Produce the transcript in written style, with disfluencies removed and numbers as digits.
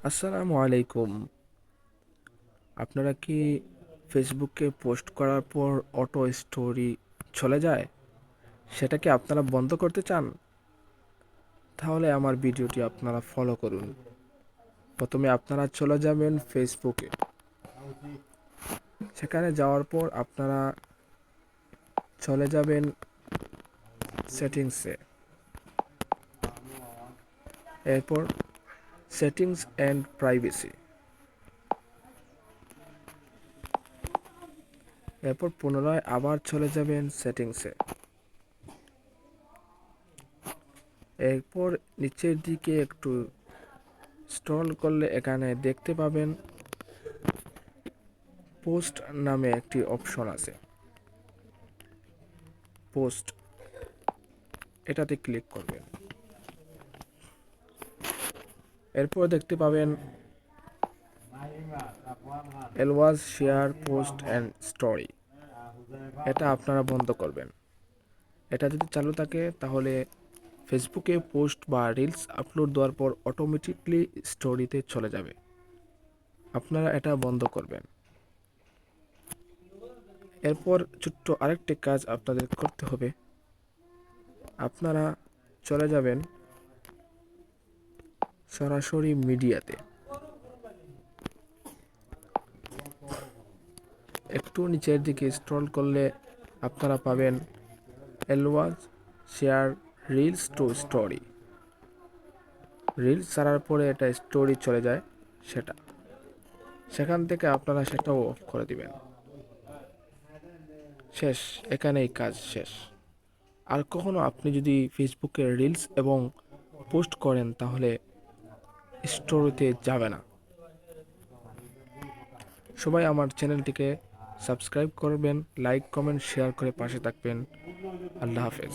আসসালামু আলাইকুম। আপনারা কি ফেসবুকে পোস্ট করার পর অটো স্টোরি চলে যায়? সেটা কি আপনারা বন্ধ করতে চান? তাহলে আমার ভিডিওটি আপনারা ফলো করুন। প্রথমে আপনারা চলে যাবেন ফেসবুকে। সেখানে যাওয়ার পর আপনারা চলে যাবেন সেটিংসে। এরপর সেটিংস অ্যান্ড প্রাইভেসি। এরপর পুনরায় আবার চলে যাবেন সেটিংসে। এরপর নিচের দিকে একটু স্ক্রল করলে এখানে দেখতে পাবেন পোস্ট নামে একটি অপশন আছে। পোস্ট, এটাতে ক্লিক করবেন। এরপর দেখতে পাবেন always share post and story. এটা আপনারা বন্ধ করবেন। এটা যদি চালু থাকে তাহলে ফেসবুকে পোস্ট বা রিলস আপলোড দেওয়ার পর অটোমেটিকলি স্টোরিতে চলে যাবে। আপনারা এটা বন্ধ করবেন। এরপর ছোট্ট আরেকটি কাজ আপনাদের করতে হবে। আপনারা চলে যাবেন সরাসরি মিডিয়াতে। একটু নিচের দিকে স্ক্রল করলে আপনারা পাবেন always share reels two story. Reels ছাড়ার পরে এটা স্টোরি চলে যায়, সেখান থেকে আপনারা সেটাও অফ করে দিবেন। শেষ, এখানেই কাজ শেষ। আর কখনো আপনি যদি ফেসবুকে রিলস এবং পোস্ট করেন তাহলে স্টোরিতে যাবে না। সবাই আমার চ্যানেলটিকে সাবস্ক্রাইব করবেন, লাইক কমেন্ট শেয়ার করে পাশে থাকবেন। আল্লাহ হাফেজ।